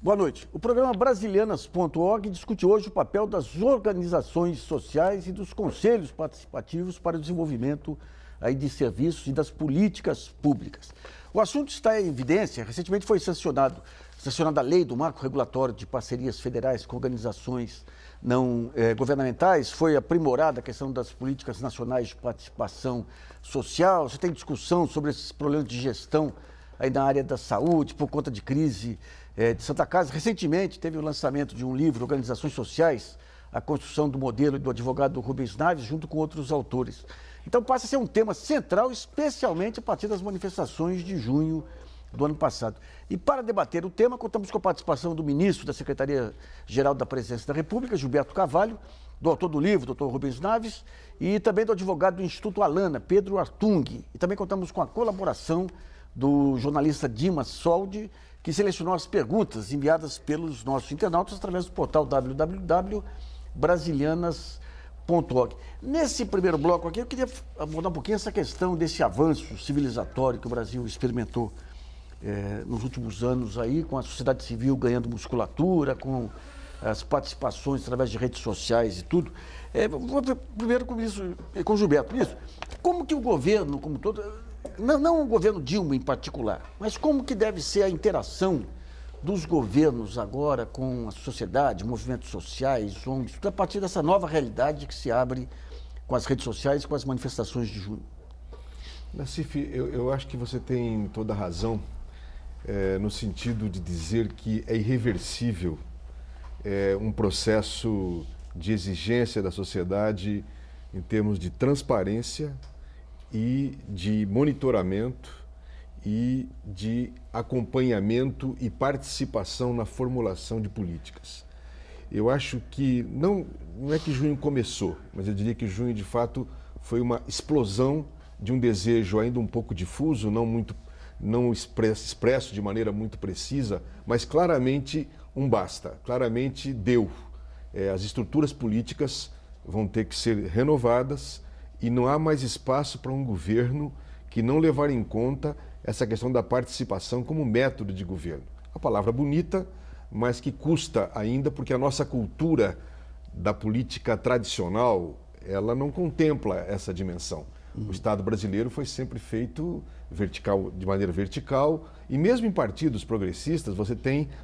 Boa noite. O programa Brasilianas.org discute hoje o papel das organizações sociais e dos conselhos participativos para o desenvolvimento de serviços e das políticas públicas. O assunto está em evidência. Recentemente foi sancionada a lei do marco regulatório de parcerias federais com organizações não governamentais, foi aprimorada a questão das políticas nacionais de participação social. Você tem discussão sobre esses problemas de gestão aí na área da saúde, por conta de crise de Santa Casa. Recentemente teve o lançamento de um livro, Organizações Sociais, a construção do modelo do advogado Rubens Naves, junto com outros autores. Então passa a ser um tema central, especialmente a partir das manifestações de junho do ano passado. E para debater o tema, contamos com a participação do ministro da Secretaria-Geral da Presidência da República, Gilberto Carvalho, do autor do livro, Dr. Rubens Naves, e também do advogado do Instituto Alana, Pedro Artung. E também contamos com a colaboração do jornalista Dimas Soldi, que selecionou as perguntas enviadas pelos nossos internautas através do portal www.brasilianas.org. Nesse primeiro bloco aqui, eu queria abordar um pouquinho essa questão desse avanço civilizatório que o Brasil experimentou nos últimos anos aí, com a sociedade civil ganhando musculatura, com as participações através de redes sociais e tudo. Vou primeiro com o Gilberto. Isso, como que o governo, como todo, não o governo Dilma em particular, mas como que deve ser a interação dos governos agora com a sociedade, movimentos sociais, ONGs, tudo a partir dessa nova realidade que se abre com as redes sociais e com as manifestações de junho? Nassif, eu acho que você tem toda a razão no sentido de dizer que é irreversível um processo de exigência da sociedade em termos de transparência e de monitoramento e de acompanhamento e participação na formulação de políticas. Eu acho que não é que junho começou, mas eu diria que junho de fato foi uma explosão de um desejo ainda um pouco difuso, não expresso de maneira muito precisa, mas claramente um basta, claramente deu. As estruturas políticas vão ter que ser renovadas e não há mais espaço para um governo que não levar em conta essa questão da participação como método de governo. A palavra bonita, mas que custa ainda, porque a nossa cultura da política tradicional, ela não contempla essa dimensão. O Estado brasileiro foi sempre feito de maneira vertical, e mesmo em partidos progressistas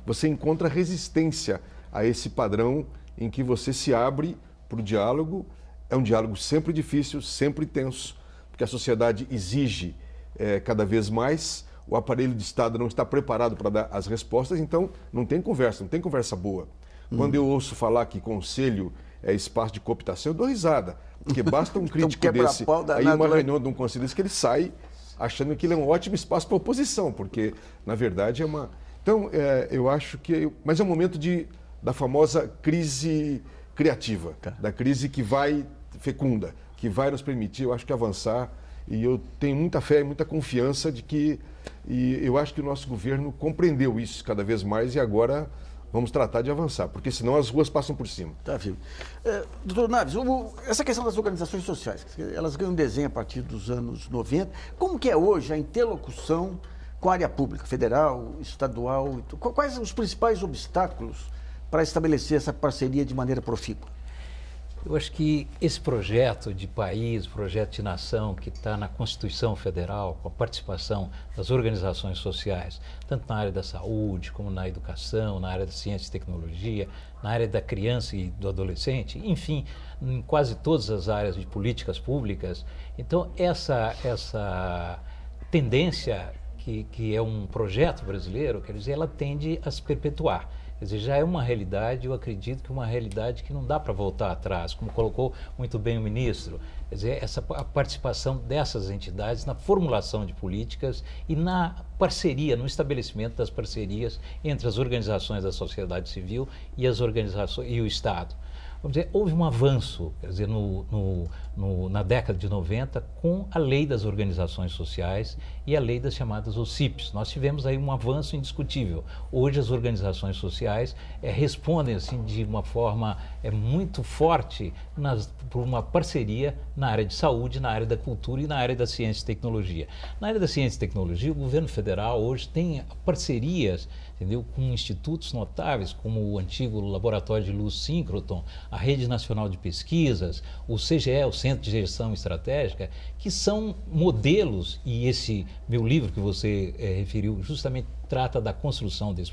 você encontra resistência a esse padrão em que você se abre para o diálogo. É um diálogo sempre difícil, sempre tenso, porque a sociedade exige cada vez mais, o aparelho de Estado não está preparado para dar as respostas, então não tem conversa boa. Quando eu ouço falar que conselho é espaço de cooptação, eu dou risada, porque basta um crítico desse, aí uma reunião de um conselho que ele sai achando que ele é um ótimo espaço para a oposição, porque na verdade é uma... Então, eu acho que... Mas é um momento da famosa crise criativa, da crise que vai fecunda, que vai nos permitir, eu acho que avançar, e eu tenho muita fé e muita confiança de que... E eu acho que o nosso governo compreendeu isso cada vez mais e agora vamos tratar de avançar, porque senão as ruas passam por cima. Tá, filho. Doutor Naves, essa questão das organizações sociais, elas ganham desenho a partir dos anos 90. Como que é hoje a interlocução com a área pública, federal, estadual? Quais os principais obstáculos para estabelecer essa parceria de maneira profícua? Eu acho que esse projeto de país, projeto de nação que está na Constituição Federal, com a participação das organizações sociais, tanto na área da saúde, como na educação, na área da ciência e tecnologia, na área da criança e do adolescente, enfim, em quase todas as áreas de políticas públicas. Então, essa tendência que é um projeto brasileiro, quer dizer, ela tende a se perpetuar. Quer dizer, já é uma realidade, eu acredito que uma realidade que não dá para voltar atrás, como colocou muito bem o ministro. Quer dizer, a participação dessas entidades na formulação de políticas e na parceria, no estabelecimento das parcerias entre as organizações da sociedade civil e as organizações e o Estado. vamos dizer, houve um avanço, quer dizer, na década de 90 com a lei das organizações sociais e a lei das chamadas OCIPs. Nós tivemos aí um avanço indiscutível. Hoje as organizações sociais respondem assim de uma forma muito forte por uma parceria na área de saúde, na área da cultura e na área da ciência e tecnologia. Na área da ciência e tecnologia, o governo federal hoje tem parcerias, entendeu, com institutos notáveis como o antigo Laboratório de Luz Síncroton, a Rede Nacional de Pesquisas, o CGE, o Centro de Gestão Estratégica, que são modelos, e esse meu livro que você referiu justamente trata da construção desse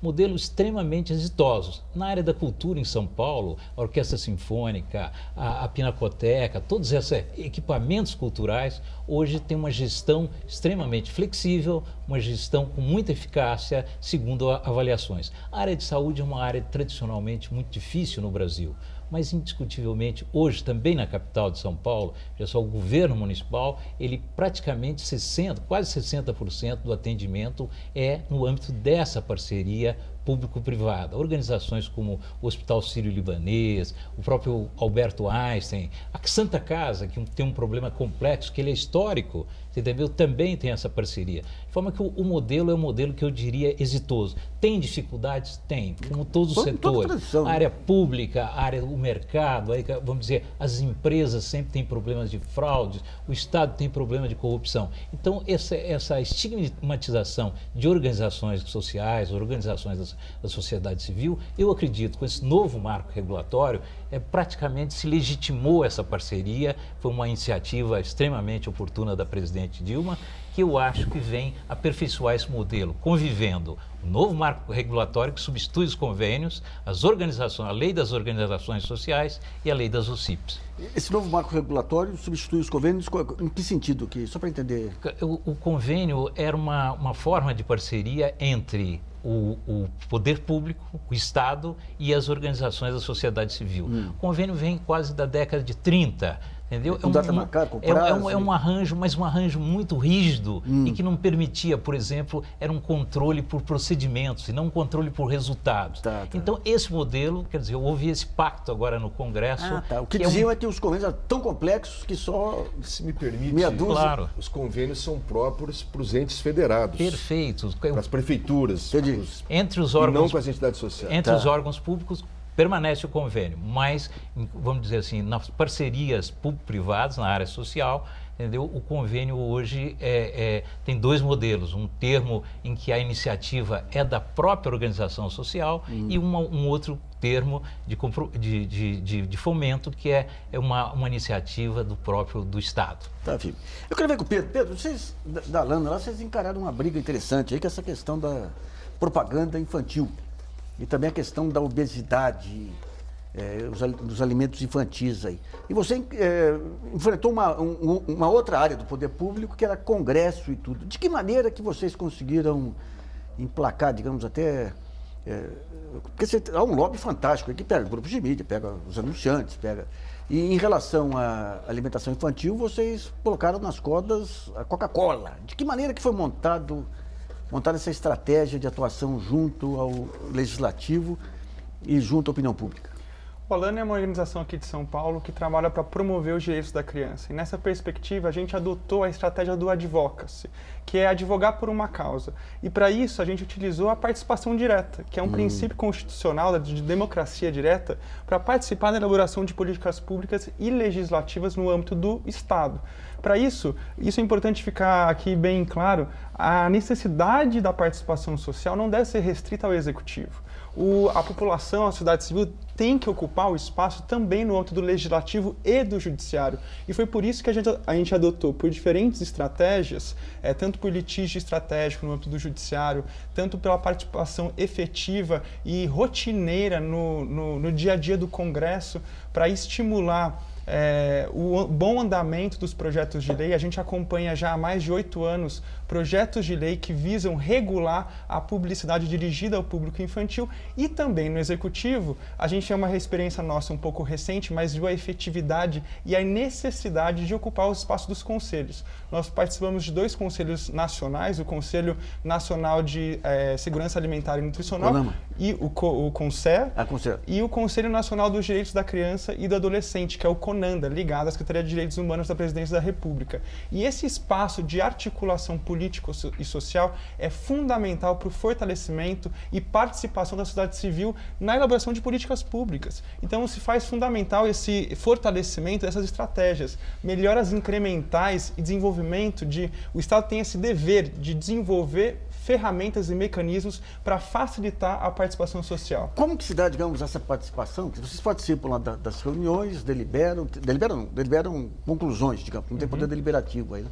modelo extremamente exitosos. Na área da cultura em São Paulo, a Orquestra Sinfônica, a Pinacoteca, todos esses equipamentos culturais hoje têm uma gestão extremamente flexível, uma gestão com muita eficácia, segundo avaliações. A área de saúde é uma área tradicionalmente muito difícil no Brasil, mas indiscutivelmente hoje também na capital de São Paulo, já só o governo municipal, ele praticamente quase 60% do atendimento é no âmbito dessa parceria público-privada. Organizações como o Hospital Sírio-Libanês, o próprio Alberto Einstein, a Santa Casa, que tem um problema complexo, que ele é histórico, entendeu? Também tem essa parceria. De forma que o modelo é um modelo que eu diria exitoso. Tem dificuldades? Tem, como todos os setores. A área pública, o mercado, vamos dizer, as empresas sempre têm problemas de fraudes, o Estado tem problema de corrupção. Então, essa estigmatização de organizações sociais, organizações da sociedade civil, eu acredito, com esse novo marco regulatório, praticamente se legitimou essa parceria, foi uma iniciativa extremamente oportuna da presidente Dilma, que eu acho que vem aperfeiçoar esse modelo, convivendo o novo marco regulatório que substitui os convênios, a lei das organizações sociais e a lei das OCIPs. Esse novo marco regulatório substitui os convênios em que sentido? Só para entender. O convênio era uma forma de parceria entre o poder público, o Estado e as organizações da sociedade civil. O convênio vem quase da década de 30, entendeu? Com data marcada, com prazo. É um arranjo, mas um arranjo muito rígido e que não permitia, por exemplo, era um controle por procedimentos e não um controle por resultados. Então, esse modelo, quer dizer, houve esse pacto agora no Congresso. O que diziam é que os convênios eram tão complexos que só, se me permite, claro, os convênios são próprios para os entes federados. Perfeito. Para as prefeituras. Entre os órgãos, e não com as entidades sociais. Entre os órgãos públicos, permanece o convênio, mas, vamos dizer assim, nas parcerias público-privadas, na área social, entendeu? O convênio hoje tem dois modelos, um termo em que a iniciativa é da própria organização social e um outro termo de fomento, que é uma iniciativa do Estado. Tá, filho. Eu quero ver com o Pedro. Pedro, vocês, da Lana, lá, vocês encararam uma briga interessante aí, que é essa questão da propaganda infantil e também a questão da obesidade, dos alimentos infantis aí. E você enfrentou uma outra área do poder público, que era Congresso e tudo. De que maneira que vocês conseguiram emplacar, digamos, até... porque há um lobby fantástico aí que pega grupos de mídia, pega os anunciantes, pega... E em relação à alimentação infantil, vocês colocaram nas cordas a Coca-Cola. De que maneira que foi montar essa estratégia de atuação junto ao Legislativo e junto à opinião pública? O Alana é uma organização aqui de São Paulo que trabalha para promover os direitos da criança. E nessa perspectiva, a gente adotou a estratégia do advocacy, que é advogar por uma causa. E para isso, a gente utilizou a participação direta, que é um princípio constitucional de democracia direta, para participar da elaboração de políticas públicas e legislativas no âmbito do Estado. Para isso é importante ficar aqui bem claro, a necessidade da participação social não deve ser restrita ao Executivo. A população, a sociedade civil tem que ocupar o espaço também no âmbito do Legislativo e do Judiciário. E foi por isso que a gente adotou por diferentes estratégias, tanto por litígio estratégico no âmbito do Judiciário, tanto pela participação efetiva e rotineira no dia a dia do Congresso, para estimular o bom andamento dos projetos de lei. A gente acompanha já há mais de 8 anos projetos de lei que visam regular a publicidade dirigida ao público infantil, e também no Executivo a gente tem uma experiência nossa um pouco recente, mas viu a efetividade e a necessidade de ocupar os espaços dos conselhos. Nós participamos de 2 conselhos nacionais, o Conselho Nacional de Segurança Alimentar e Nutricional, CONAMA. E o CONSER, CONSER, e o Conselho Nacional dos Direitos da Criança e do Adolescente, que é o CONANDA, ligado à Secretaria de Direitos Humanos da Presidência da República. E esse espaço de articulação político e social é fundamental para o fortalecimento e participação da sociedade civil na elaboração de políticas públicas. Então, se faz fundamental esse fortalecimento dessas estratégias, melhoras incrementais e desenvolvimento o Estado tem esse dever de desenvolver ferramentas e mecanismos para facilitar a participação social. Como que se dá, digamos, essa participação? Vocês participam lá das reuniões, deliberam conclusões, digamos, não tem poder deliberativo aí, né?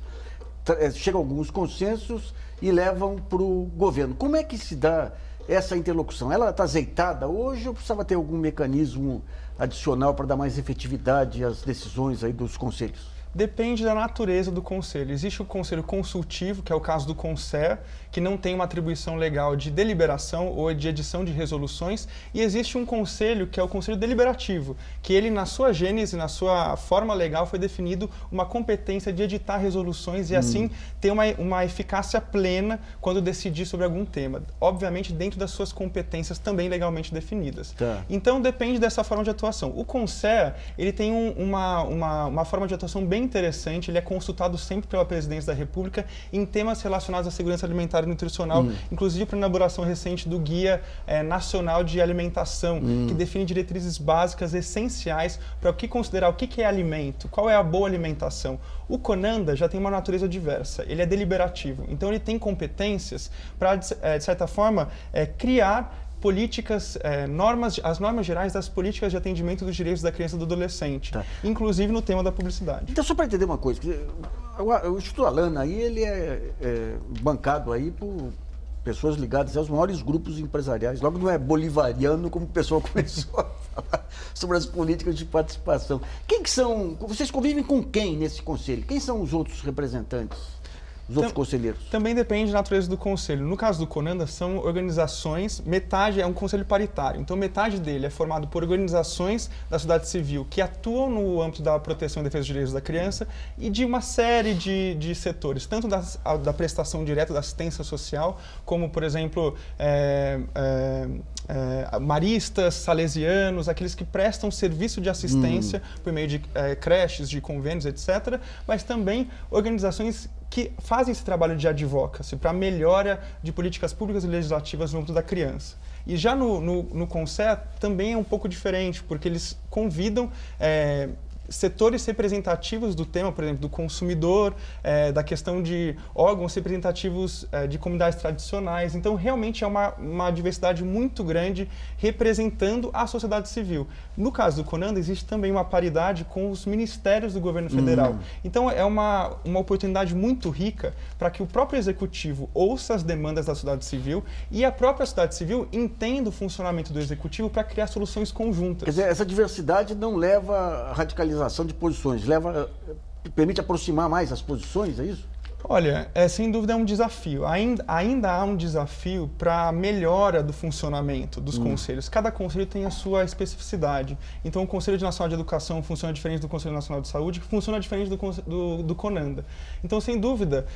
Chegam alguns consensos e levam para o governo. Como é que se dá essa interlocução? Ela está azeitada hoje ou precisava ter algum mecanismo adicional para dar mais efetividade às decisões aí dos conselhos? Depende da natureza do conselho. Existe o conselho consultivo, que é o caso do CONSER, que não tem uma atribuição legal de deliberação ou de edição de resoluções, e existe um conselho, que é o conselho deliberativo, que ele, na sua gênese, na sua forma legal, foi definido uma competência de editar resoluções e, assim, ter uma eficácia plena quando decidir sobre algum tema. Obviamente, dentro das suas competências também legalmente definidas. Tá. Então, depende dessa forma de atuação. O CONSER, ele tem uma forma de atuação bem interessante, ele é consultado sempre pela Presidência da República em temas relacionados à segurança alimentar e nutricional, inclusive para a elaboração recente do Guia Nacional de Alimentação, que define diretrizes básicas essenciais para o que considerar o que é alimento, qual é a boa alimentação. O CONANDA já tem uma natureza diversa, ele é deliberativo, então ele tem competências para, de certa forma, criar políticas, as normas gerais das políticas de atendimento dos direitos da criança e do adolescente, inclusive no tema da publicidade. Então, só para entender uma coisa, o Instituto Alana aí, ele é bancado aí por pessoas ligadas aos maiores grupos empresariais, logo não é bolivariano como o pessoal começou a falar sobre as políticas de participação. Quem que são, vocês convivem com quem nesse conselho? Quem são os outros representantes? Os outros conselheiros? Também depende da natureza do conselho. No caso do CONANDA, são organizações, metade é um conselho paritário, então metade dele é formado por organizações da sociedade civil que atuam no âmbito da proteção e defesa dos direitos da criança e de uma série de setores, tanto da prestação direta da assistência social, como, por exemplo, maristas, salesianos, aqueles que prestam serviço de assistência por meio de creches, de convênios, etc., mas também organizações que fazem esse trabalho de advocacy para melhora de políticas públicas e legislativas no âmbito da criança. E já no CONSER também é um pouco diferente, porque eles convidam setores representativos do tema, por exemplo, do consumidor, da questão de órgãos representativos de comunidades tradicionais. Então, realmente é uma diversidade muito grande representando a sociedade civil. No caso do CONANDA, existe também uma paridade com os ministérios do governo federal. Então, é uma oportunidade muito rica para que o próprio executivo ouça as demandas da sociedade civil e a própria sociedade civil entenda o funcionamento do executivo para criar soluções conjuntas. Quer dizer, essa diversidade não leva à radicalização de posições, permite aproximar mais as posições, é isso? Olha, sem dúvida é um desafio. Ainda há um desafio para a melhora do funcionamento dos conselhos. Cada conselho tem a sua especificidade. Então, o Conselho Nacional de Educação funciona diferente do Conselho Nacional de Saúde, que funciona diferente do CONANDA. Então, sem dúvida,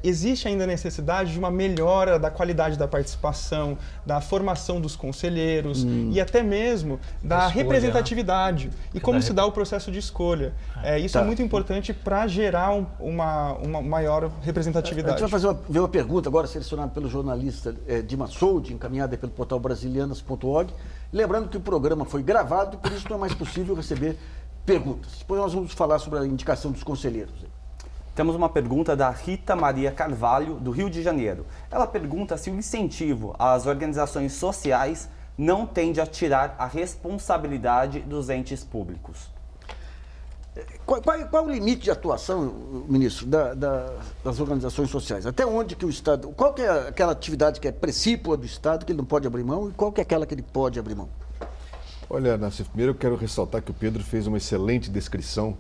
existe ainda a necessidade de uma melhora da qualidade da participação, da formação dos conselheiros e até mesmo da representatividade. E como se dá o processo de escolha. Isso é muito importante para gerar uma maior representatividade. A gente vai ver uma pergunta agora selecionada pelo jornalista Dima Soldi, encaminhada pelo portal brasilianas.org. Lembrando que o programa foi gravado e por isso não é mais possível receber perguntas. Depois nós vamos falar sobre a indicação dos conselheiros. Temos uma pergunta da Rita Maria Carvalho, do Rio de Janeiro. Ela pergunta se o incentivo às organizações sociais não tende a tirar a responsabilidade dos entes públicos. Qual o limite de atuação, ministro, das organizações sociais? Até onde que o Estado... Qual que é aquela atividade que é precípua do Estado, que ele não pode abrir mão, e qual que é aquela que ele pode abrir mão? Olha, Nassif, primeiro eu quero ressaltar que o Pedro fez uma excelente descrição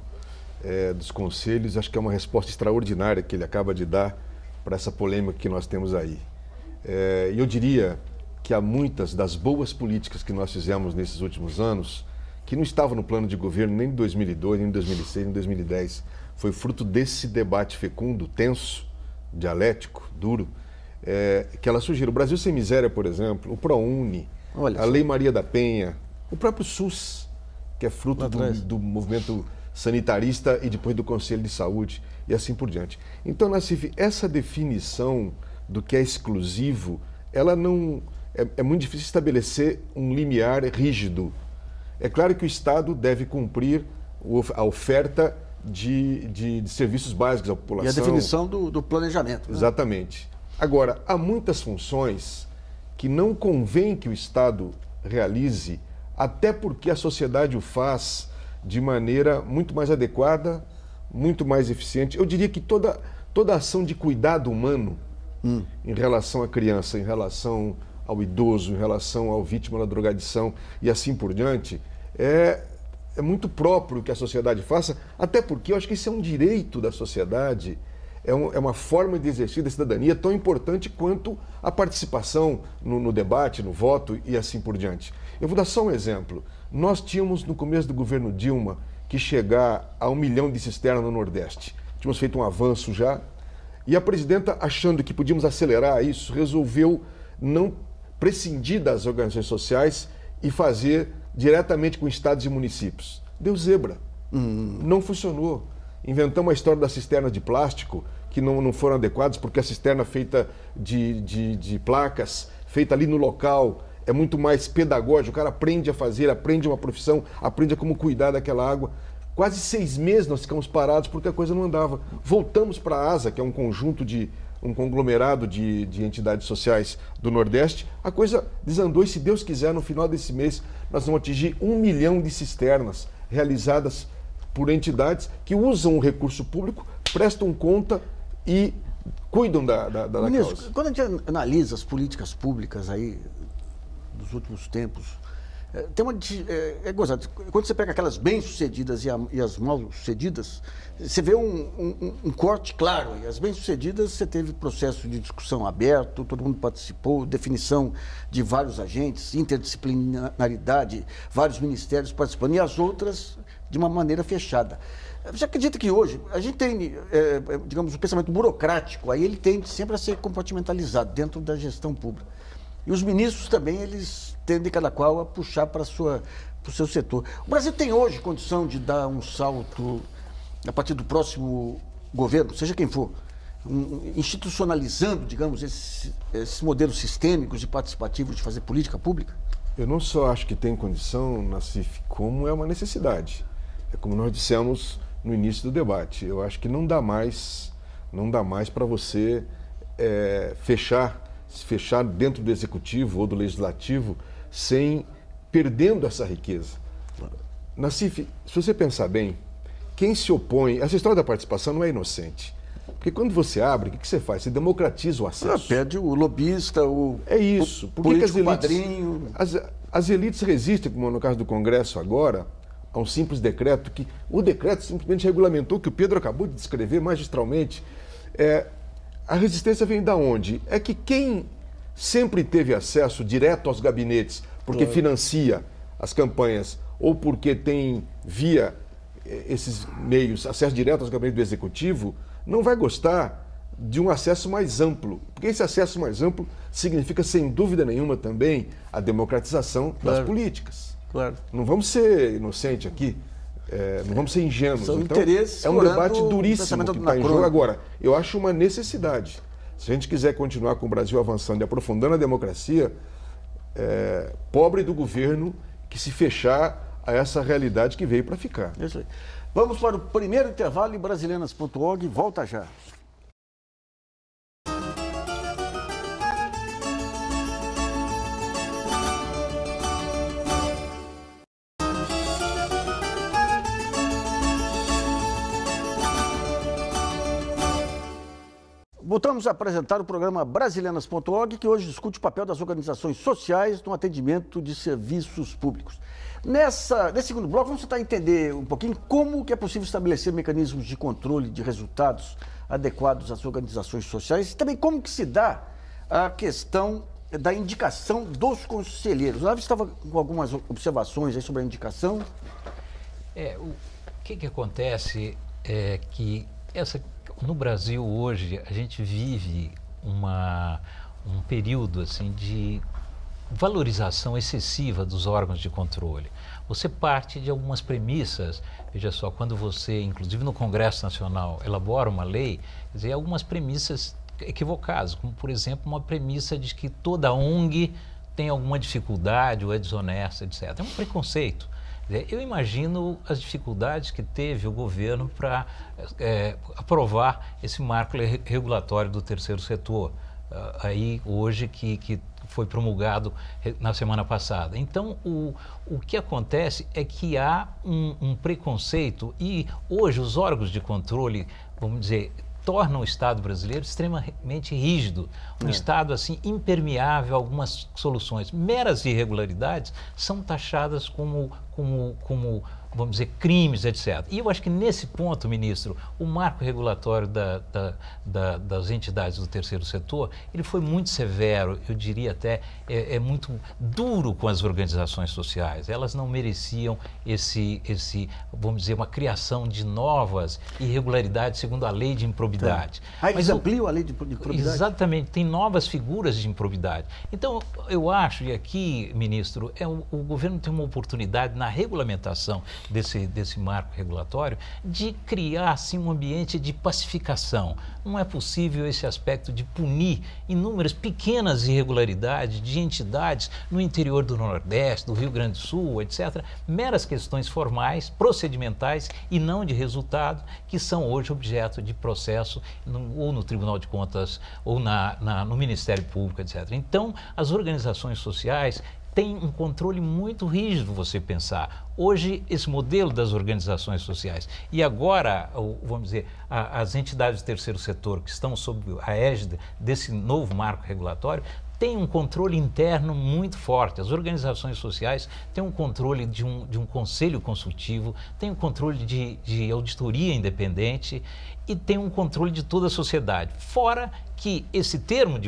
dos conselhos. Acho que é uma resposta extraordinária que ele acaba de dar para essa polêmica que nós temos aí. E eu diria que há muitas das boas políticas que nós fizemos nesses últimos anos que não estavam no plano de governo nem em 2002, nem em 2006, nem em 2010. Foi fruto desse debate fecundo, tenso, dialético, duro, que elas surgiram. O Brasil Sem Miséria, por exemplo, o ProUni, a Lei Maria da Penha, o próprio SUS, que é fruto do movimento sanitarista e depois do Conselho de Saúde e assim por diante. Então, Nassif, essa definição do que é exclusivo, ela não... É muito difícil estabelecer um limiar rígido. É claro que o Estado deve cumprir a oferta de serviços básicos à população. E a definição do planejamento. Né? Exatamente. Agora, há muitas funções que não convém que o Estado realize, até porque a sociedade o faz de maneira muito mais adequada, muito mais eficiente. Eu diria que toda ação de cuidado humano em relação à criança, em relação ao idoso, em relação ao vítima da drogadição e assim por diante, é muito próprio que a sociedade faça, até porque eu acho que isso é um direito da sociedade, é uma forma de exercício da cidadania tão importante quanto a participação no debate, no voto e assim por diante. Eu vou dar só um exemplo. Nós tínhamos, no começo do governo Dilma, que chegar a 1 milhão de cisternas no Nordeste. Tínhamos feito um avanço já, e a presidenta, achando que podíamos acelerar isso, resolveu não prescindir das organizações sociais e fazer diretamente com estados e municípios. Deu zebra. Não funcionou. Inventamos a história das cisternas de plástico, que não foram adequadas, porque a cisterna feita de placas, feita ali no local, é muito mais pedagógico. O cara aprende a fazer, aprende uma profissão, aprende a como cuidar daquela água. Quase 6 meses nós ficamos parados porque a coisa não andava. Voltamos para a ASA, que é um conglomerado de entidades sociais do Nordeste. A coisa desandou e, se Deus quiser, no final desse mês nós vamos atingir 1 milhão de cisternas realizadas por entidades que usam o recurso público, prestam conta e cuidam da Ministro, causa. quando a gente analisa as políticas públicas aí dos últimos tempos, tem gozado. Quando você pega aquelas bem-sucedidas e as mal-sucedidas, você vê um corte claro. E as bem-sucedidas, você teve processo de discussão aberto, todo mundo participou, definição de vários agentes, interdisciplinaridade, vários ministérios participando, e as outras de uma maneira fechada. Você acredita que hoje a gente tem, digamos, um pensamento burocrático, aí ele tende sempre a ser compartimentalizado dentro da gestão pública. E os ministros também, eles tendem cada qual a puxar para o seu setor. O Brasil tem hoje condição de dar um salto a partir do próximo governo, seja quem for, institucionalizando, digamos, esses modelos sistêmicos e participativos de fazer política pública? Eu não só acho que tem condição, Nassif, como é uma necessidade. É como nós dissemos no início do debate. Eu acho que não dá mais para você fechar dentro do executivo ou do legislativo sem perdendo essa riqueza. Nassif, se você pensar bem, quem se opõe... Essa história da participação não é inocente. Porque quando você abre, o que você faz? Você democratiza o acesso. Pede o lobista, É isso. Porque político padrinho... As elites resistem, como no caso do Congresso agora, a um simples decreto, que o decreto simplesmente regulamentou, que o Pedro acabou de descrever magistralmente. A resistência vem da onde? É que quem sempre teve acesso direto aos gabinetes, porque financia as campanhas, ou porque tem, via esses meios, acesso direto aos gabinetes do Executivo, não vai gostar de um acesso mais amplo. Porque esse acesso mais amplo significa, sem dúvida nenhuma, também a democratização das políticas. Claro. Não vamos ser inocentes aqui. Não vamos ser ingênuos. São então, interesses, é um debate duríssimo que está em jogo. Agora, eu acho uma necessidade. Se a gente quiser continuar com o Brasil avançando e aprofundando a democracia, pobre do governo que se fechar a essa realidade que veio para ficar. Isso aí. Vamos para o primeiro intervalo em brasileiras.org. Volta já. Voltamos a apresentar o programa Brasileiras.org, que hoje discute o papel das organizações sociais no atendimento de serviços públicos. Nesse segundo bloco, vamos tentar entender um pouquinho como que é possível estabelecer mecanismos de controle de resultados adequados às organizações sociais e também como que se dá a questão da indicação dos conselheiros. O Otávio estava com algumas observações aí sobre a indicação. O que acontece é que no Brasil hoje a gente vive um período assim de valorização excessiva dos órgãos de controle. Você parte de algumas premissas, veja só, quando você, inclusive no Congresso Nacional, elabora uma lei, quer dizer, algumas premissas equivocadas, como por exemplo uma premissa de que toda ONG tem alguma dificuldade ou é desonesta, etc. É um preconceito. Eu imagino as dificuldades que teve o governo para aprovar esse marco regulatório do terceiro setor, aí hoje que foi promulgado na semana passada. Então, o que acontece é que há um preconceito e hoje os órgãos de controle, vamos dizer, tornam o Estado brasileiro extremamente rígido, um Estado assim impermeável a algumas soluções. Meras irregularidades são taxadas como vamos dizer, crimes, etc. E eu acho que nesse ponto, ministro, o marco regulatório das entidades do terceiro setor, ele foi muito severo, eu diria até, muito duro com as organizações sociais. Elas não mereciam vamos dizer, uma criação de novas irregularidades segundo a lei de improbidade. Eles ampliam a lei de improbidade? Exatamente, tem novas figuras de improbidade. Então, eu acho, e aqui, ministro, o governo tem uma oportunidade na regulamentação desse marco regulatório de criar assim um ambiente de pacificação. Não é possível esse aspecto de punir inúmeras pequenas irregularidades de entidades no interior do Nordeste, do Rio Grande do Sul, etc. Meras questões formais, procedimentais e não de resultado, que são hoje objeto de processo ou no Tribunal de Contas ou no Ministério Público, etc. Então, as organizações sociais tem um controle muito rígido, você pensar. Hoje, esse modelo das organizações sociais e agora, vamos dizer, as entidades do terceiro setor que estão sob a égide desse novo marco regulatório, tem um controle interno muito forte. As organizações sociais têm um controle de um conselho consultivo, têm um controle de auditoria independente e tem um controle de toda a sociedade. Fora que esse termo,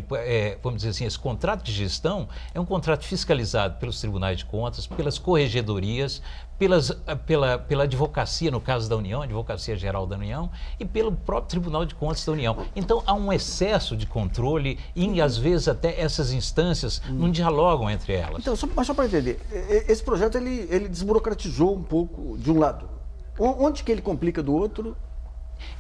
vamos dizer assim, esse contrato de gestão é um contrato fiscalizado pelos tribunais de contas, pelas corregedorias, pela advocacia, no caso da União, Advocacia Geral da União, e pelo próprio Tribunal de Contas da União. Então, há um excesso de controle e, às vezes, até essas instâncias não dialogam entre elas. Então, só para entender, esse projeto, ele desburocratizou um pouco de um lado. Onde que ele complica do outro?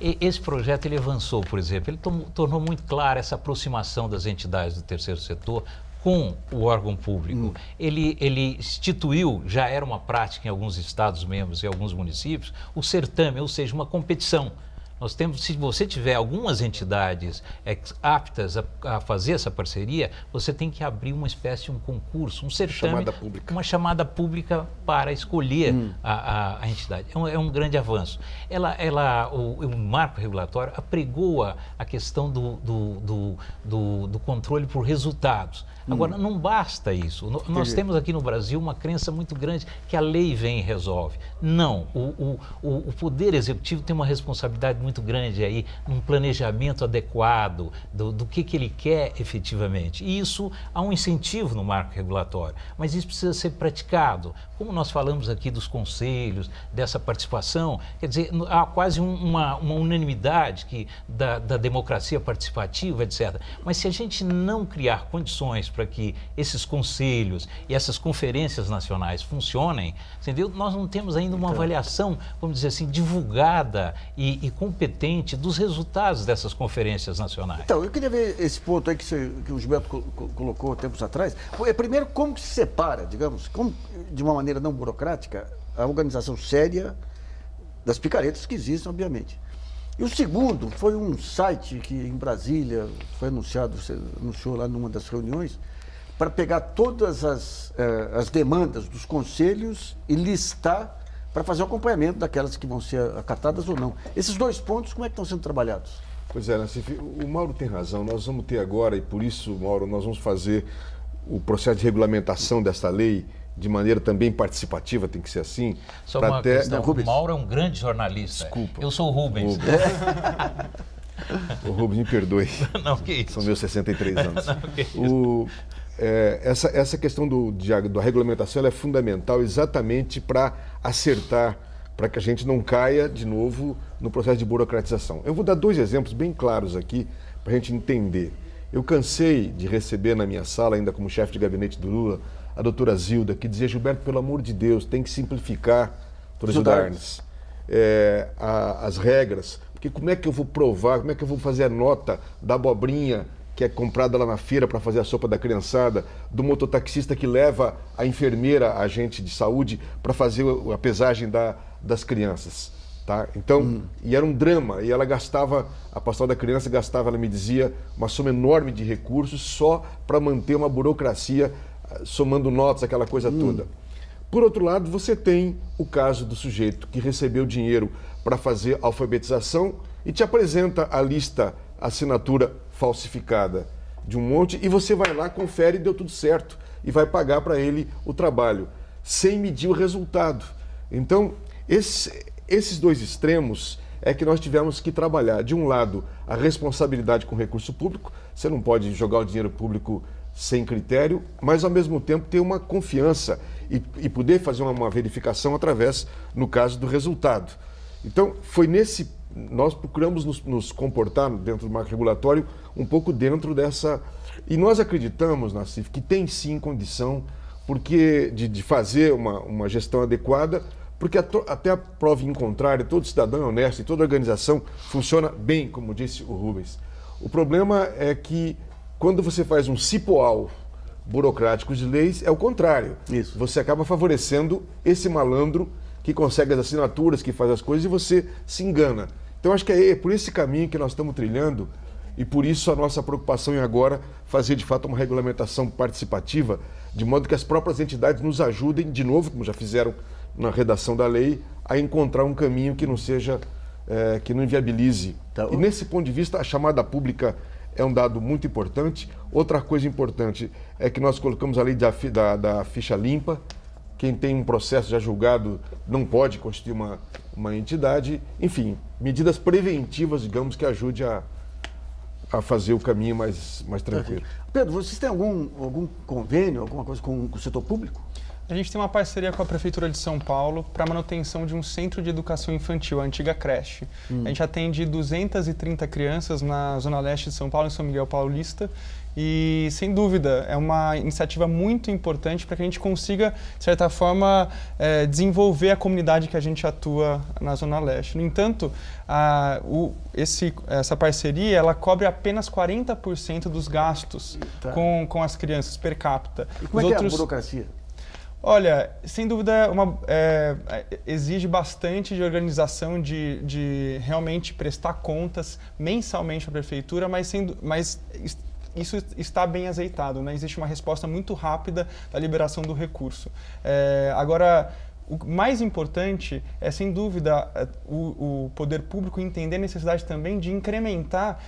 Esse projeto ele avançou, por exemplo, ele tornou muito clara essa aproximação das entidades do terceiro setor com o órgão público. Ele instituiu, já era uma prática em alguns estados membros e alguns municípios, o certame, ou seja, uma competição. Nós temos, se você tiver algumas entidades aptas a fazer essa parceria, você tem que abrir uma espécie de um concurso, um certame, uma chamada pública para escolher a entidade. É um grande avanço. O marco regulatório apregoa a questão do controle por resultados. Agora, não basta isso. Nós temos aqui no Brasil uma crença muito grande que a lei vem e resolve. Não. O Poder Executivo tem uma responsabilidade muito grande aí num planejamento adequado do que ele quer efetivamente. E isso há um incentivo no marco regulatório, mas isso precisa ser praticado. Como nós falamos aqui dos conselhos, dessa participação, quer dizer, há quase uma unanimidade da democracia participativa, etc. Mas se a gente não criar condições para que esses conselhos e essas conferências nacionais funcionem, entendeu? Nós não temos ainda uma avaliação, vamos dizer assim, divulgada e competente dos resultados dessas conferências nacionais. Então, eu queria ver esse ponto aí que o Gilberto colocou tempos atrás. Primeiro, como que se separa, digamos, de uma maneira não burocrática, a organização séria das picaretas que existem, obviamente. E o segundo foi um site que em Brasília foi anunciado, você anunciou lá numa das reuniões, para pegar todas as demandas dos conselhos e listar para fazer o acompanhamento daquelas que vão ser acatadas ou não. Esses dois pontos, como é que estão sendo trabalhados? Pois é, Nassif, o Mauro tem razão. Nós vamos ter agora, e por isso, Mauro, nós vamos fazer o processo de regulamentação desta lei de maneira também participativa, tem que ser assim. Só uma questão, o Mauro é um grande jornalista. Desculpa. Eu sou o Rubens. O Rubens, me perdoe. Não, que isso. São meus 63 anos. Não, que isso. Essa questão da regulamentação ela é fundamental exatamente para acertar, para que a gente não caia de novo no processo de burocratização. Eu vou dar 2 exemplos bem claros aqui para a gente entender. Eu cansei de receber na minha sala, ainda como chefe de gabinete do Lula, a doutora Zilda, que dizia: Gilberto, pelo amor de Deus, tem que simplificar, doutora Zilda Arnes, as regras, porque como é que eu vou provar, como é que eu vou fazer a nota da abobrinha que é comprada lá na feira para fazer a sopa da criançada, do mototaxista que leva a enfermeira, a agente de saúde, para fazer a pesagem das crianças. Tá? Então, e era um drama, e ela gastava, a pastoral da criança gastava, ela me dizia, uma soma enorme de recursos só para manter uma burocracia, somando notas, aquela coisa toda. Por outro lado, você tem o caso do sujeito que recebeu dinheiro para fazer alfabetização e te apresenta a lista, a assinatura falsificada de um monte, e você vai lá, confere e deu tudo certo, e vai pagar para ele o trabalho, sem medir o resultado. Então, esses 2 extremos é que nós tivemos que trabalhar. De um lado, a responsabilidade com o recurso público, você não pode jogar o dinheiro público sem critério, mas ao mesmo tempo ter uma confiança e poder fazer uma verificação através, no caso, do resultado. Então, nós procuramos nos comportar dentro do marco regulatório um pouco dentro dessa... E nós acreditamos, Nassif, que tem sim condição de fazer uma gestão adequada, porque até a prova em contrário, todo cidadão é honesto e toda organização funciona bem, como disse o Rubens. O problema é que quando você faz um cipoal burocrático de leis, é o contrário. Isso. Você acaba favorecendo esse malandro que consegue as assinaturas, que faz as coisas, e você se engana. Então, acho que é por esse caminho que nós estamos trilhando, e por isso a nossa preocupação em agora fazer, de fato, uma regulamentação participativa, de modo que as próprias entidades nos ajudem, de novo, como já fizeram na redação da lei, a encontrar um caminho que não seja, que não inviabilize. Tá. E nesse ponto de vista, a chamada pública é um dado muito importante. Outra coisa importante é que nós colocamos a lei da ficha limpa. Quem tem um processo já julgado não pode constituir uma entidade. Enfim, medidas preventivas, digamos, que ajude a fazer o caminho mais tranquilo. Pedro, vocês têm algum convênio, alguma coisa com o setor público? A gente tem uma parceria com a Prefeitura de São Paulo para a manutenção de um centro de educação infantil, a antiga creche. A gente atende 230 crianças na Zona Leste de São Paulo, em São Miguel Paulista. E, sem dúvida, é uma iniciativa muito importante para que a gente consiga, de certa forma, desenvolver a comunidade que a gente atua na Zona Leste. No entanto, essa parceria ela cobre apenas 40% dos gastos com as crianças per capita. E como é que é a burocracia? Olha, sem dúvida, exige bastante de organização, de realmente prestar contas mensalmente à prefeitura, mas isso está bem azeitado, né? Existe uma resposta muito rápida da liberação do recurso. Agora, o mais importante é, sem dúvida, o poder público entender a necessidade também de incrementar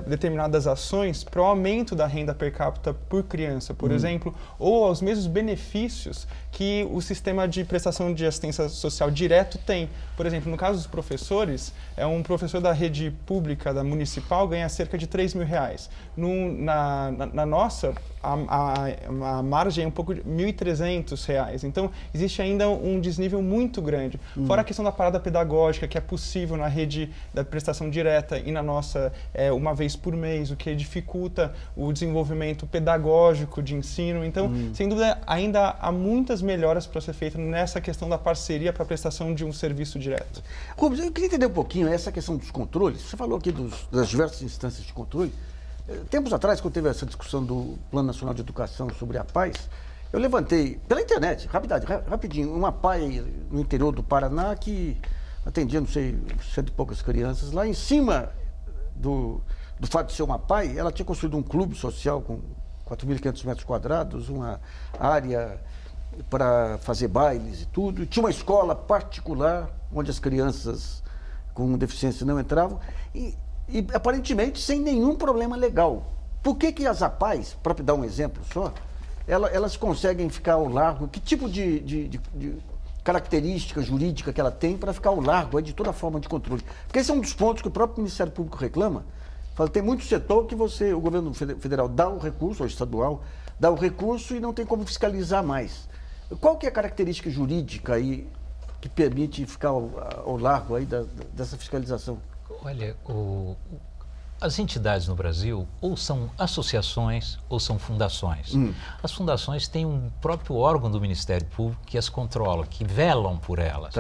determinadas ações para o aumento da renda per capita por criança, por exemplo, ou aos mesmos benefícios que o sistema de prestação de assistência social direto tem. Por exemplo, no caso dos professores, um professor da rede pública, da municipal, ganha cerca de R$3.000. Na nossa, a margem é um pouco de R$1.300. Então, existe ainda um desnível muito grande. Fora a questão da parada pedagógica, que é possível na rede da prestação direta e na nossa uma vez por mês, o que dificulta o desenvolvimento pedagógico de ensino. Então, sem dúvida, ainda há muitas melhoras para ser feitas nessa questão da parceria para a prestação de um serviço direto. Rubens, eu queria entender um pouquinho essa questão dos controles. Você falou aqui das diversas instâncias de controle. Tempos atrás, quando teve essa discussão do Plano Nacional de Educação sobre a paz, eu levantei, pela internet, rapidinho, uma PAI no interior do Paraná que atendia, não sei, 100 e poucas crianças. Lá em cima do fato de ser uma PAI, ela tinha construído um clube social com 4.500 metros quadrados, uma área para fazer bailes e tudo. Tinha uma escola particular, onde as crianças com deficiência não entravam, e aparentemente sem nenhum problema legal. Por que as APAIs, para dar um exemplo só, elas conseguem ficar ao largo? Que tipo de característica jurídica que ela tem para ficar ao largo de toda forma de controle? Porque esse é um dos pontos que o próprio Ministério Público reclama. Fala, tem muito setor que o governo federal dá o recurso, ou estadual, dá o recurso e não tem como fiscalizar mais. Qual que é a característica jurídica aí que permite ficar ao largo aí dessa fiscalização? Olha, as entidades no Brasil ou são associações ou são fundações. As fundações têm um próprio órgão do Ministério Público que as controla, que velam por elas,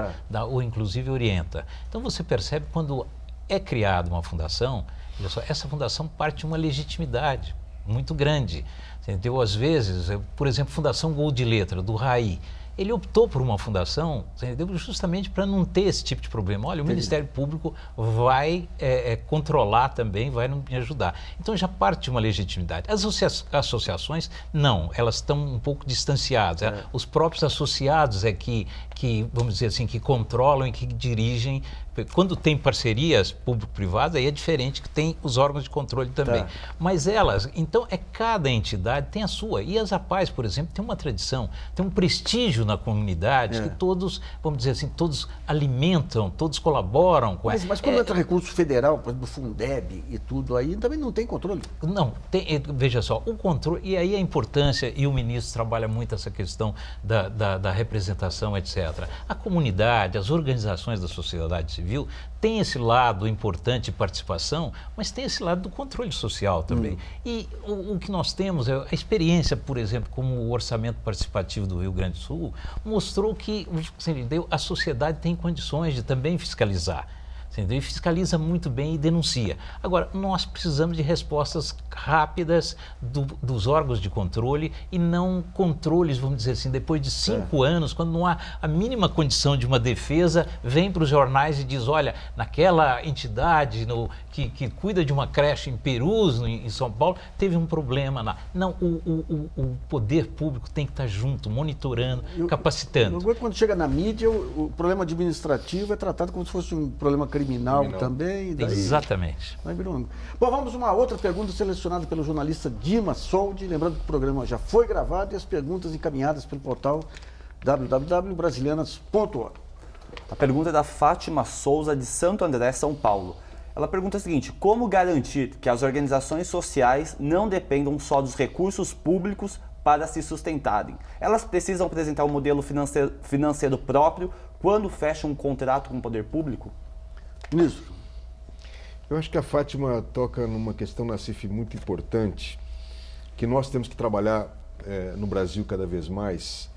ou inclusive orienta. Então você percebe quando é criada uma fundação, olha só, essa fundação parte de uma legitimidade muito grande. Entendeu? Às vezes, por exemplo, Fundação Gol de Letra, do Raí, ele optou por uma fundação, entendeu? Justamente para não ter esse tipo de problema. Olha, o Ministério Público vai controlar também, vai me ajudar. Então já parte de uma legitimidade. As associações, não, elas estão um pouco distanciadas. Os próprios associados que, vamos dizer assim, que controlam e que dirigem. Quando tem parcerias público-privadas, aí é diferente, que tem os órgãos de controle também. Mas elas, então, cada entidade tem a sua. E as APAES, por exemplo, tem uma tradição, tem um prestígio na comunidade que todos, vamos dizer assim, todos alimentam, todos colaboram com ela. Mas quando entra recurso federal, por exemplo, do Fundeb e tudo aí, também não tem controle? Não, veja só, o controle, e aí a importância, e o ministro trabalha muito essa questão da representação, etc. A comunidade, as organizações da sociedade civil, tem esse lado importante de participação, mas tem esse lado do controle social também. E o que nós temos, a experiência, por exemplo, como o orçamento participativo do Rio Grande do Sul, mostrou que a sociedade tem condições de também fiscalizar. Entendeu? E fiscaliza muito bem e denuncia. Agora, nós precisamos de respostas rápidas dos órgãos de controle e não controles, vamos dizer assim, depois de 5 anos, quando não há a mínima condição de uma defesa, vem para os jornais e diz, olha, naquela entidade que cuida de uma creche em Perus, em São Paulo, teve um problema lá. Não, o poder público tem que estar junto, monitorando, capacitando. Quando chega na mídia, o problema administrativo é tratado como se fosse um problema criminal também. Daí, exatamente. Bom, vamos a uma outra pergunta selecionada pelo jornalista Dima Soldi. Lembrando que o programa já foi gravado e as perguntas encaminhadas pelo portal www.brasilianas.org. A pergunta é da Fátima Souza, de Santo André, São Paulo. Ela pergunta o seguinte: como garantir que as organizações sociais não dependam só dos recursos públicos para se sustentarem? Elas precisam apresentar um modelo financeiro próprio quando fecham um contrato com o poder público? Ministro. Eu acho que a Fátima toca numa questão, Nassif, muito importante, que nós temos que trabalhar no Brasil cada vez mais,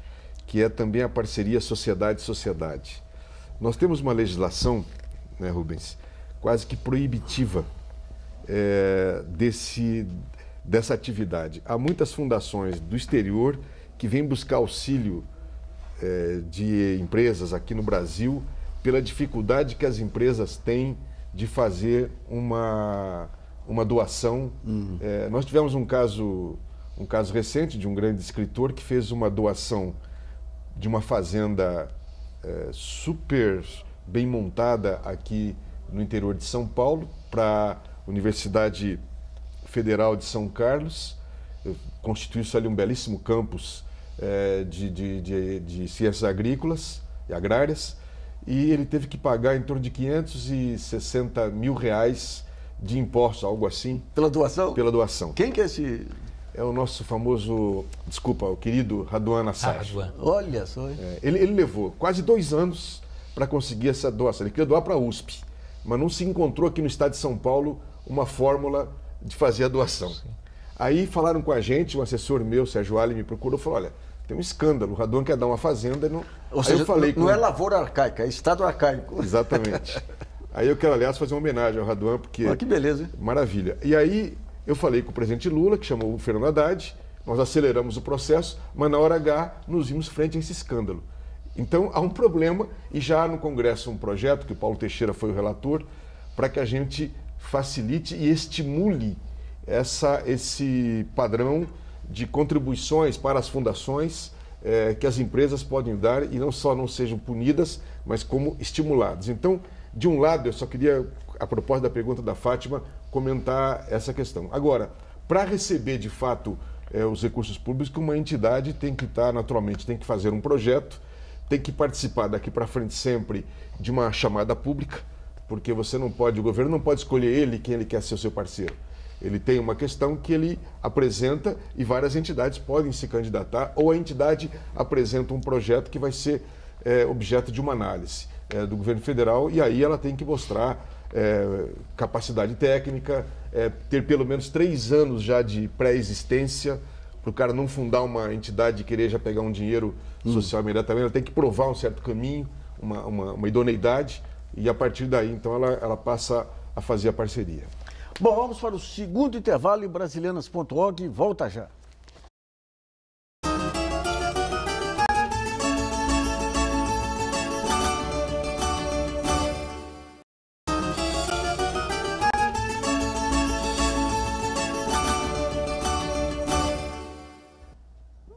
que é também a parceria sociedade-sociedade. Nós temos uma legislação, né, Rubens, quase que proibitiva dessa atividade. Há muitas fundações do exterior que vêm buscar auxílio de empresas aqui no Brasil pela dificuldade que as empresas têm de fazer uma doação. Nós tivemos um caso recente de um grande escritor que fez uma doação de uma fazenda super bem montada aqui no interior de São Paulo para a Universidade Federal de São Carlos. Constituiu-se ali um belíssimo campus de ciências agrícolas e agrárias, e ele teve que pagar em torno de R$560 mil de impostos, algo assim. Pela doação? Pela doação. Quem que é esse? É o nosso famoso, o querido Raduan Assad. Olha só. Ele levou quase 2 anos para conseguir essa doação. Ele queria doar para a USP, mas não se encontrou aqui no estado de São Paulo uma fórmula de fazer a doação. Sim. Aí falaram com a gente, um assessor meu, Sérgio Ali, me procurou e falou, olha, tem um escândalo, o Raduan quer dar uma fazenda. Ou seja, eu falei não é lavoura arcaica, é estado arcaico. Exatamente. Aí eu quero, aliás, fazer uma homenagem ao Raduan, porque... Olha que beleza, hein? Maravilha. E aí eu falei com o presidente Lula, que chamou o Fernando Haddad, nós aceleramos o processo, mas na hora H nos vimos frente a esse escândalo. Então há um problema, e já no Congresso um projeto, que o Paulo Teixeira foi o relator, para que a gente facilite e estimule esse padrão de contribuições para as fundações que as empresas podem dar, e não só não sejam punidas, mas como estimuladas. Então, de um lado, eu só queria, a propósito da pergunta da Fátima, comentar essa questão. Agora, para receber de fato os recursos públicos, que uma entidade tem que estar, naturalmente, tem que fazer um projeto, tem que participar daqui para frente sempre de uma chamada pública, porque você não pode, o governo não pode escolher quem ele quer ser o seu parceiro. Ele tem uma questão que ele apresenta e várias entidades podem se candidatar, ou a entidade apresenta um projeto que vai ser objeto de uma análise do governo federal, e aí ela tem que mostrar capacidade técnica, ter pelo menos 3 anos já de pré-existência, para o cara não fundar uma entidade e querer já pegar um dinheiro social imediatamente. Ela tem que provar um certo caminho, uma idoneidade, e a partir daí, então, ela passa a fazer a parceria. Bom, vamos para o segundo intervalo e Brasilianas.org volta já.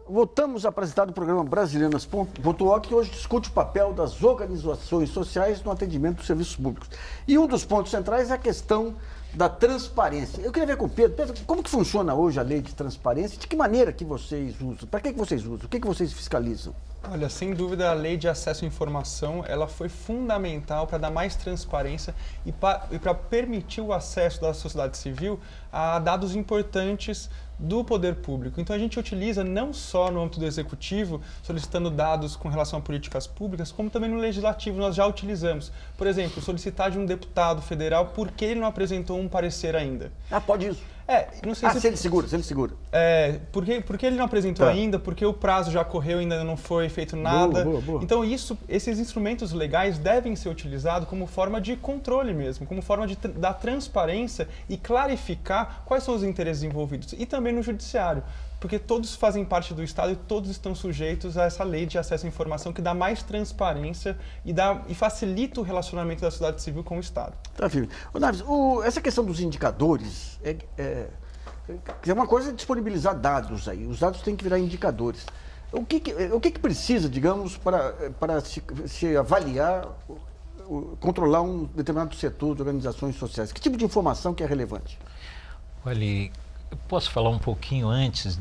Voltamos a apresentar o programa Brasilianas.org, que hoje discute o papel das organizações sociais no atendimento dos serviços públicos. E um dos pontos centrais é a questão da transparência. Eu queria ver com o Pedro. Pedro, como que funciona hoje a lei de transparência? De que maneira que vocês usam? Para que vocês usam? O que vocês fiscalizam? Olha, sem dúvida a lei de acesso à informação, ela foi fundamental para dar mais transparência e para permitir o acesso da sociedade civil a dados importantes do poder público. Então a gente utiliza não só no âmbito do executivo, solicitando dados com relação a políticas públicas, como também no legislativo nós já utilizamos. Por exemplo, solicitar de um deputado federal por que ele não apresentou um parecer ainda. Ah, pode isso. Não sei se ele segura. Por que ele não apresentou ainda? Porque o prazo já correu e ainda não foi feito nada. Boa. Então esses instrumentos legais devem ser utilizados como forma de controle mesmo, como forma de dar transparência e clarificar quais são os interesses envolvidos. E também no judiciário, porque todos fazem parte do Estado e todos estão sujeitos a essa lei de acesso à informação que dá mais transparência e facilita o relacionamento da sociedade civil com o Estado. Tá, filho. Naves, essa questão dos indicadores é uma coisa disponibilizar dados aí. Os dados têm que virar indicadores. O que precisa, digamos, para se avaliar, controlar um determinado setor de organizações sociais? Que tipo de informação que é relevante? Olha, eu posso falar um pouquinho antes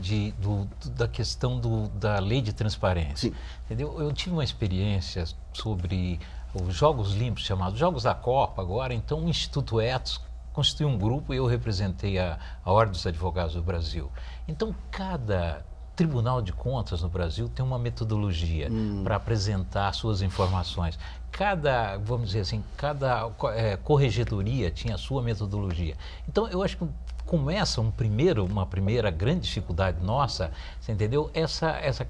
da questão da lei de transparência. Sim. Entendeu? Eu tive uma experiência sobre os Jogos Limpos, chamados Jogos da Copa agora. Então o Instituto Etos constituiu um grupo e eu representei a Ordem dos Advogados do Brasil. Então cada Tribunal de Contas no Brasil tem uma metodologia para apresentar suas informações. Vamos dizer assim, cada corregedoria tinha a sua metodologia. Então eu acho que começa uma primeira grande dificuldade nossa, você entendeu?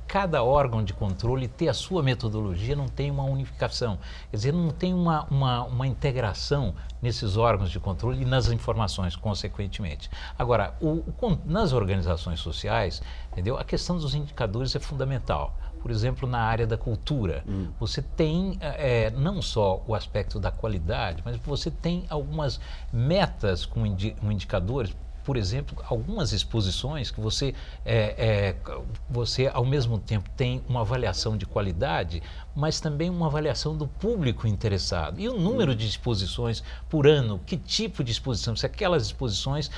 Cada órgão de controle ter a sua metodologia, não tem uma unificação, quer dizer, não tem uma integração nesses órgãos de controle e nas informações, consequentemente. Agora, nas organizações sociais, entendeu? A questão dos indicadores é fundamental. Por exemplo, na área da cultura, você tem não só o aspecto da qualidade, mas você tem algumas metas com indicadores. Por exemplo, algumas exposições que você ao mesmo tempo tem uma avaliação de qualidade, mas também uma avaliação do público interessado. E o número de exposições por ano, que tipo de exposição, se aquelas exposições,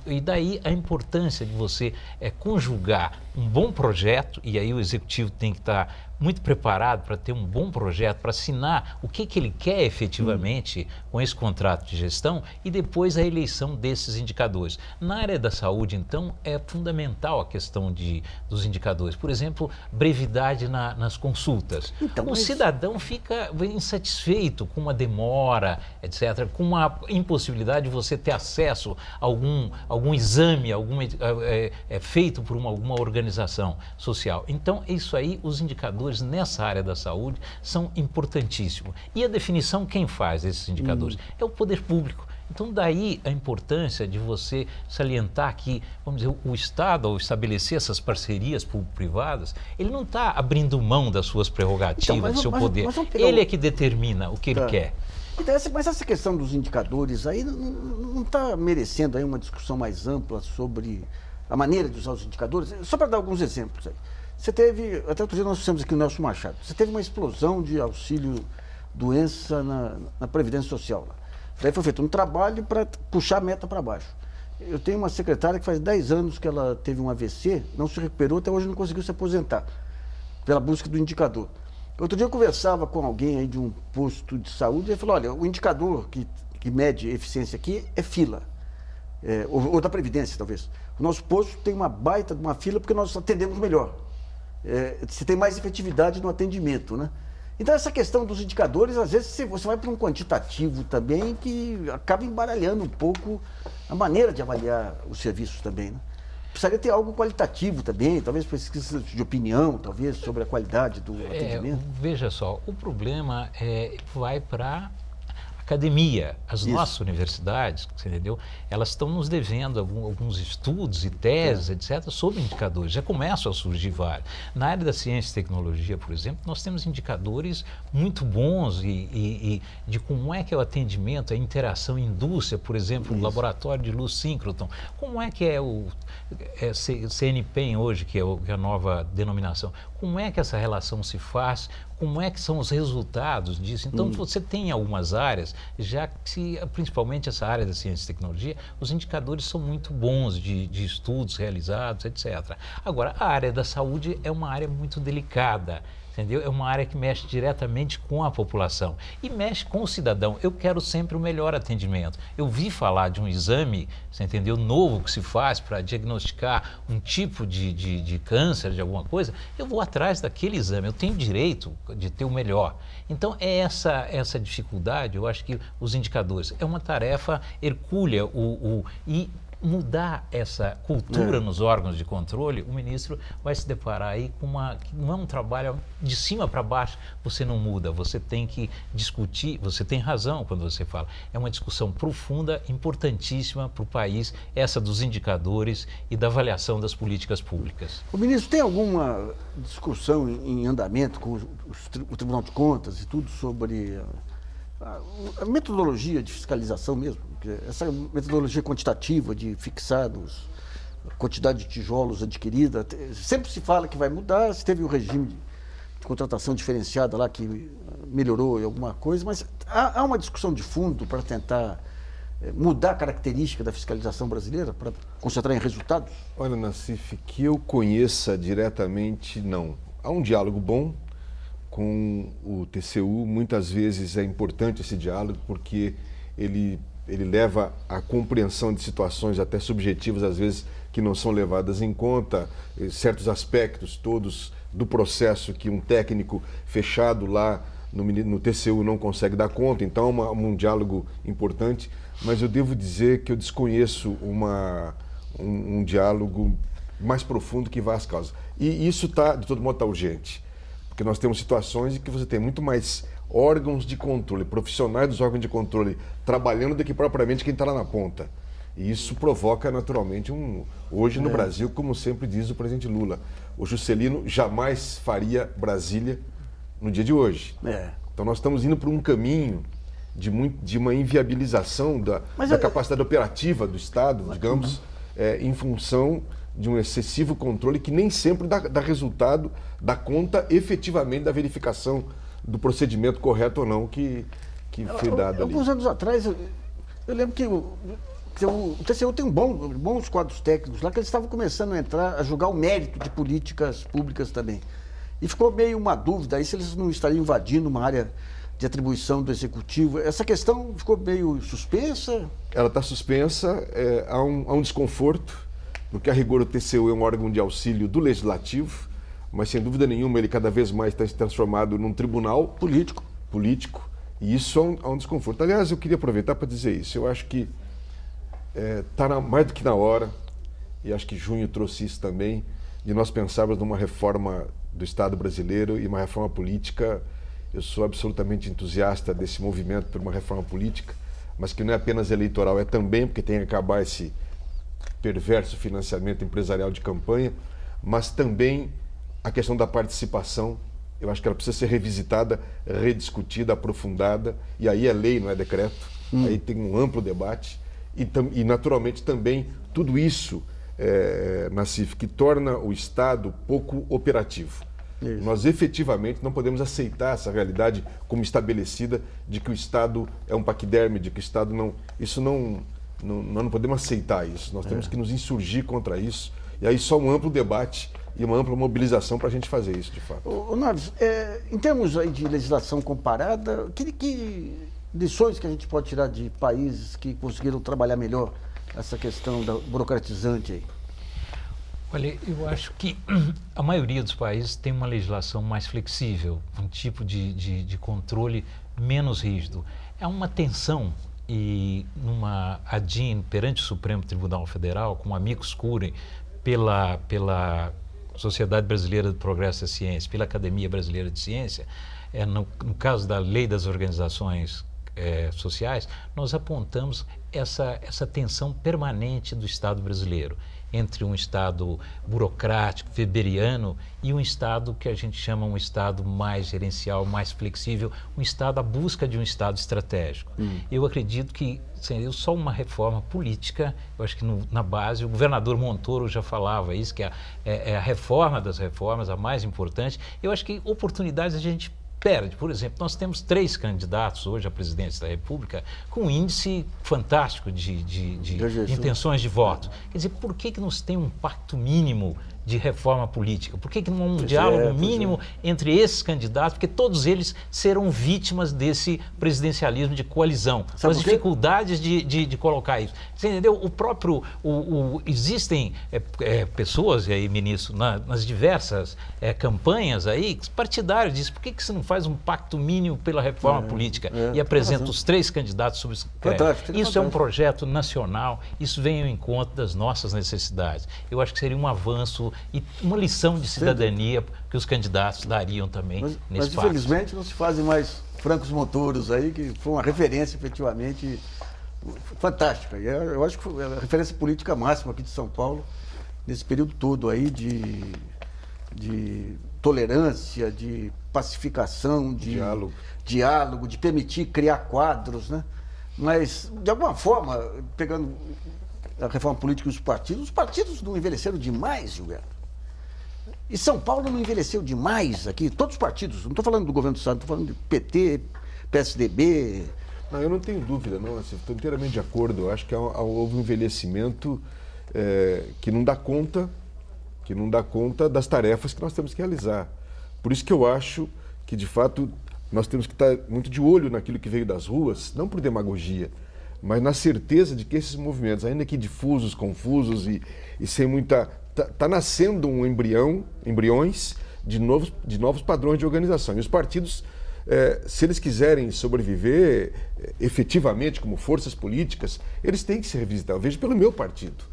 e daí a importância de você conjugar um bom projeto, e aí o executivo tem que estar muito preparado para ter um bom projeto, para assinar o que ele quer efetivamente com esse contrato de gestão e depois a eleição desses indicadores. Na área da saúde, então, é fundamental a questão dos indicadores. Por exemplo, brevidade nas consultas. Então, o cidadão fica insatisfeito com uma demora, etc., com uma impossibilidade de você ter acesso a algum exame feito por alguma organização social. Então, isso aí, os indicadores nessa área da saúde são importantíssimos. E a definição, quem faz esses indicadores? É o poder público. Então, daí a importância de você salientar que, vamos dizer, o Estado, ao estabelecer essas parcerias público-privadas, ele não está abrindo mão das suas prerrogativas, do seu poder. Ele é que determina o que ele quer. Então, mas essa questão dos indicadores aí não está merecendo aí uma discussão mais ampla sobre a maneira de usar os indicadores? Só para dar alguns exemplos aí. Você teve, até outro dia nós fizemos aqui o Nelson Machado, você teve uma explosão de auxílio-doença na Previdência Social lá. Daí foi feito um trabalho para puxar a meta para baixo. Eu tenho uma secretária que faz 10 anos que ela teve um AVC, não se recuperou, até hoje não conseguiu se aposentar, pela busca do indicador. Outro dia eu conversava com alguém aí de um posto de saúde e ele falou, olha, o indicador que mede eficiência aqui é fila, ou da Previdência, talvez. O nosso posto tem uma baita de uma fila porque nós atendemos melhor. Você tem mais efetividade no atendimento, né? Então essa questão dos indicadores, às vezes você vai para um quantitativo também que acaba embaralhando um pouco a maneira de avaliar os serviços também, né? Precisaria ter algo qualitativo também, talvez pesquisa de opinião, talvez, sobre a qualidade do atendimento. Veja só, o problema vai para academia. As nossas universidades, você entendeu? Elas estão nos devendo alguns estudos e teses, etc., sobre indicadores. Já começam a surgir vários. Na área da ciência e tecnologia, por exemplo, nós temos indicadores muito bons e de como é que é o atendimento, a interação indústria, por exemplo, o laboratório de luz síncroton. Como é que é o CNPEM hoje, que é a nova denominação? Como é que essa relação se faz? Como é que são os resultados disso? Então, você tem algumas áreas, já que principalmente essa área da ciência e tecnologia, os indicadores são muito bons de estudos realizados, etc. Agora, a área da saúde é uma área muito delicada. Entendeu? É uma área que mexe diretamente com a população e mexe com o cidadão. Eu quero sempre o melhor atendimento. Eu vi falar de um exame, você entendeu, novo que se faz para diagnosticar um tipo de câncer, de alguma coisa, eu vou atrás daquele exame, eu tenho direito de ter o melhor. Então, é essa dificuldade, eu acho que os indicadores, é uma tarefa hercúlea e mudar essa cultura nos órgãos de controle, o ministro vai se deparar aí com que não é um trabalho de cima para baixo, você não muda, você tem que discutir, você tem razão quando você fala, é uma discussão profunda, importantíssima para o país, essa dos indicadores e da avaliação das políticas públicas. O ministro, tem alguma discussão em andamento com o Tribunal de Contas e tudo sobre a metodologia de fiscalização mesmo? Essa metodologia quantitativa de fixar a quantidade de tijolos adquirida, sempre se fala que vai mudar, se teve o regime de contratação diferenciada lá que melhorou em alguma coisa, mas há uma discussão de fundo para tentar mudar a característica da fiscalização brasileira, para concentrar em resultados? Olha, Nassif, que eu conheça diretamente, não. Há um diálogo bom com o TCU, muitas vezes é importante esse diálogo porque ele leva à compreensão de situações até subjetivas, às vezes, que não são levadas em conta, certos aspectos todos do processo que um técnico fechado lá no TCU não consegue dar conta, então é um diálogo importante, mas eu devo dizer que eu desconheço um diálogo mais profundo que vá às causas. E isso, de todo modo, está urgente, porque nós temos situações em que você tem muito mais órgãos de controle, profissionais dos órgãos de controle trabalhando do que propriamente quem está lá na ponta. E isso provoca naturalmente hoje no Brasil, como sempre diz o presidente Lula, o Juscelino jamais faria Brasília no dia de hoje. Então nós estamos indo por um caminho de uma inviabilização da capacidade operativa do Estado, digamos, em função de um excessivo controle que nem sempre dá resultado, dá conta efetivamente da verificação do procedimento correto ou não que foi dado ali. Alguns anos atrás, eu lembro que o TCU tem bons quadros técnicos lá, que eles estavam começando a julgar o mérito de políticas públicas também. E ficou meio uma dúvida aí se eles não estariam invadindo uma área de atribuição do Executivo. Essa questão ficou meio suspensa? Ela está suspensa, há um desconforto, porque a rigor o TCU é um órgão de auxílio do Legislativo, mas sem dúvida nenhuma ele cada vez mais está se transformado num tribunal político, e isso é um desconforto. Aliás, eu queria aproveitar para dizer isso, eu acho que está mais do que na hora, e acho que junho trouxe isso também, de nós pensarmos numa reforma do Estado brasileiro e uma reforma política. Eu sou absolutamente entusiasta desse movimento por uma reforma política, mas que não é apenas eleitoral, é também porque tem que acabar esse perverso financiamento empresarial de campanha, mas também a questão da participação. Eu acho que ela precisa ser revisitada, rediscutida, aprofundada, e aí é lei, não é decreto, aí tem um amplo debate, e naturalmente também tudo isso, Nassif, que torna o Estado pouco operativo. Isso. Nós efetivamente não podemos aceitar essa realidade como estabelecida de que o Estado é um paquiderme, de que o Estado não... Isso não Nós não podemos aceitar isso, nós temos que nos insurgir contra isso. E aí só um amplo debate e uma ampla mobilização para a gente fazer isso, de fato. Ô, Naves, em termos aí de legislação comparada, que lições que a gente pode tirar de países que conseguiram trabalhar melhor essa questão da burocratizante aí? Olha, eu acho que a maioria dos países tem uma legislação mais flexível, um tipo de controle menos rígido. É uma tensão e numa ADIM perante o Supremo Tribunal Federal, com amicus curiae pela Sociedade Brasileira do Progresso da Ciência, pela Academia Brasileira de Ciência, no caso da Lei das Organizações Sociais, nós apontamos essa tensão permanente do Estado brasileiro entre um Estado burocrático, weberiano, e um Estado que a gente chama um Estado mais gerencial, mais flexível, um Estado à busca de um Estado estratégico. Eu acredito que seria só uma reforma política, eu acho que na base, o governador Montoro já falava isso, que é a reforma das reformas, a mais importante. Eu acho que oportunidades a gente perde. Por exemplo, nós temos 3 candidatos hoje à presidência da República com um índice fantástico de intenções de voto. Quer dizer, por que não se tem um pacto mínimo de reforma política? Por que não há um diálogo mínimo entre esses candidatos? Porque todos eles serão vítimas desse presidencialismo de coalizão, com as dificuldades de colocar isso. Você entendeu? Existem pessoas, e aí, ministro, nas diversas campanhas aí, partidários dizem, por que você não faz um pacto mínimo pela reforma política e apresenta os 3 candidatos sobre isso? É um projeto nacional, isso vem ao encontro das nossas necessidades. Eu acho que seria um avanço e uma lição de cidadania que os candidatos dariam também nesse passo. Mas infelizmente não se fazem mais Francos Montoros aí, que foi uma referência efetivamente fantástica. Eu acho que foi a referência política máxima aqui de São Paulo, nesse período todo aí de tolerância, de pacificação, de diálogo, de permitir criar quadros, né? Mas, de alguma forma, pegando a reforma política e os partidos não envelheceram demais, Gilberto. E São Paulo não envelheceu demais aqui, todos os partidos, não estou falando do governo do Estado, estou falando de PT, PSDB. Não, eu não tenho dúvida, não, estou inteiramente de acordo. Eu acho que houve um envelhecimento que não dá conta das tarefas que nós temos que realizar. Por isso que eu acho que, de fato, nós temos que estar muito de olho naquilo que veio das ruas, não por demagogia, mas na certeza de que esses movimentos, ainda que difusos, confusos e sem muita... Está nascendo um embriões de novos padrões de organização. E os partidos, se eles quiserem sobreviver efetivamente como forças políticas, eles têm que se revisitar. Eu vejo pelo meu partido.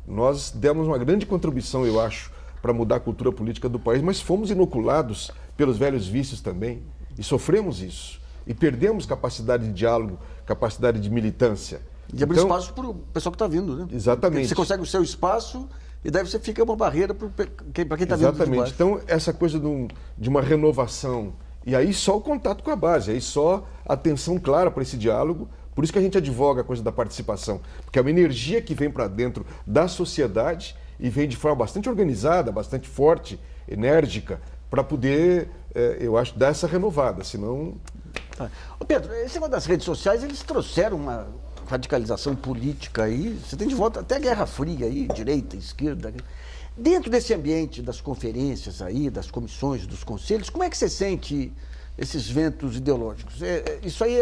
Nós demos uma grande contribuição, eu acho, para mudar a cultura política do país, mas fomos inoculados pelos velhos vícios também e sofremos isso. E perdemos capacidade de diálogo, capacidade de militância. E abrir espaço para o pessoal que está vindo, né? Exatamente. Porque você consegue o seu espaço e daí você fica uma barreira para quem está vindo. Exatamente. Então, essa coisa de uma renovação, e aí só o contato com a base, aí só a atenção clara para esse diálogo. Por isso que a gente advoga a coisa da participação, porque é uma energia que vem para dentro da sociedade e vem de forma bastante organizada, bastante forte, enérgica, para poder, eu acho, dar essa renovada, senão... Ô Pedro, esse negócio das redes sociais, eles trouxeram uma radicalização política aí, você tem de volta até a Guerra Fria aí, direita, esquerda. Dentro desse ambiente das conferências aí, das comissões, dos conselhos, como é que você sente esses ventos ideológicos? Isso aí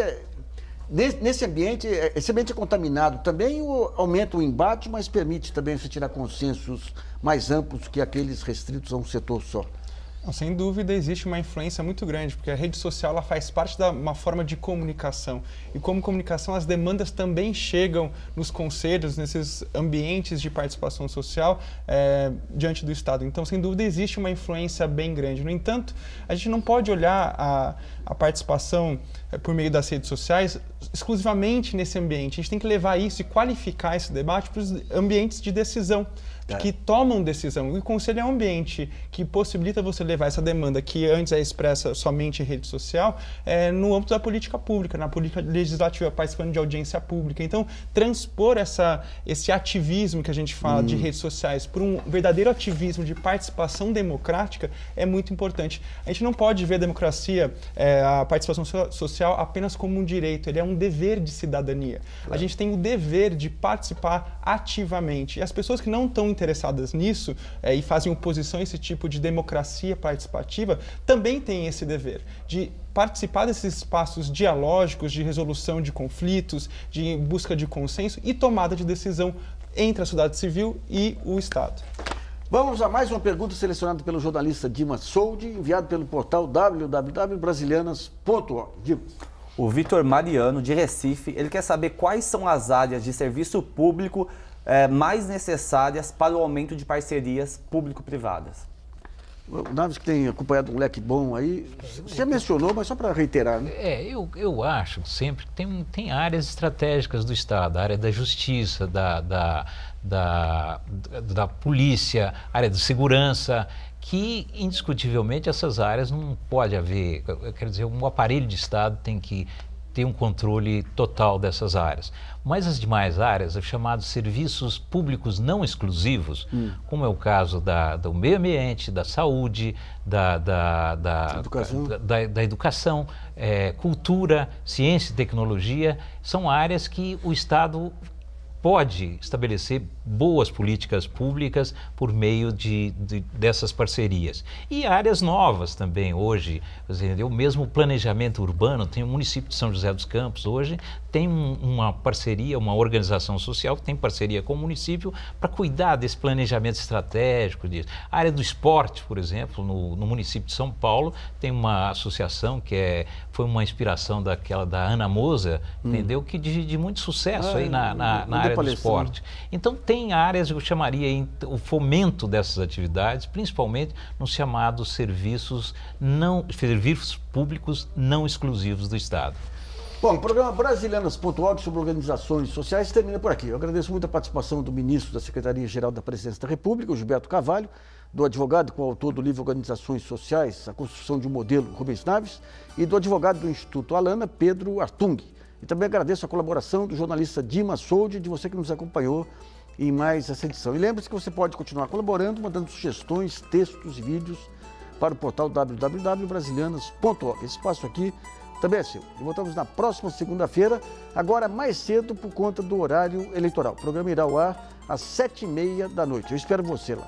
nesse ambiente, esse ambiente é contaminado também ou aumenta o embate, mas permite também você tirar consensos mais amplos que aqueles restritos a um setor só? Não, sem dúvida existe uma influência muito grande, porque a rede social ela faz parte de uma forma de comunicação. E como comunicação, as demandas também chegam nos conselhos, nesses ambientes de participação social diante do Estado. Então, sem dúvida, existe uma influência bem grande. No entanto, a gente não pode olhar a participação por meio das redes sociais exclusivamente nesse ambiente. A gente tem que levar isso e qualificar esse debate para os ambientes de decisão, que tomam decisão. E o conselho é um ambiente que possibilita você levar levar essa demanda, que antes é expressa somente em rede social, no âmbito da política pública, na política legislativa, participando de audiência pública. Então, transpor esse ativismo que a gente fala de redes sociais por um verdadeiro ativismo de participação democrática é muito importante. A gente não pode ver a democracia, a participação social apenas como um direito, ele é um dever de cidadania. A gente tem o dever de participar ativamente. E as pessoas que não estão interessadas nisso e fazem oposição a esse tipo de democracia participativa também têm esse dever de participar desses espaços dialógicos de resolução de conflitos, de busca de consenso e tomada de decisão entre a sociedade civil e o Estado. Vamos a mais uma pergunta selecionada pelo jornalista Dimas Soldi, enviado pelo portal www.brasilianas.org. Dimas. O Vitor Mariano, de Recife, ele quer saber quais são as áreas de serviço público mais necessárias para o aumento de parcerias público-privadas. O Naves, que tem acompanhado um leque bom aí, você já mencionou, mas só para reiterar, né? Eu acho sempre que tem áreas estratégicas do Estado, a área da justiça, da polícia, a área de segurança, que indiscutivelmente essas áreas não pode haver, quer dizer, um aparelho de Estado tem que ter um controle total dessas áreas. Mas as demais áreas, os chamados serviços públicos não exclusivos, como é o caso do meio ambiente, da saúde, da educação, cultura, ciência e tecnologia, são áreas que o Estado pode estabelecer boas políticas públicas por meio dessas parcerias. E áreas novas também hoje, o mesmo planejamento urbano, tem o município de São José dos Campos hoje, tem uma parceria, uma organização social que tem parceria com o município para cuidar desse planejamento estratégico disso. A área do esporte, por exemplo, no município de São Paulo, tem uma associação que foi uma inspiração da Ana Moser, entendeu? Que de muito sucesso aí na área do esporte. Então tem áreas, eu chamaria o fomento dessas atividades, principalmente nos chamados serviços públicos não exclusivos do Estado. Bom, o programa Brasilianas.org sobre organizações sociais termina por aqui. Eu agradeço muito a participação do ministro da Secretaria-Geral da Presidência da República, o Gilberto Carvalho, do advogado com o autor do livro Organizações Sociais, a construção de um modelo, Rubens Naves, e do advogado do Instituto Alana, Pedro Artung. E também agradeço a colaboração do jornalista Dimas Soldi, de você que nos acompanhou em mais essa edição. E lembre-se que você pode continuar colaborando, mandando sugestões, textos e vídeos para o portal www.brasilianas.org. Esse espaço aqui também é seu. E voltamos na próxima segunda-feira, agora mais cedo por conta do horário eleitoral. O programa irá ao ar às 7h30 da noite. Eu espero você lá.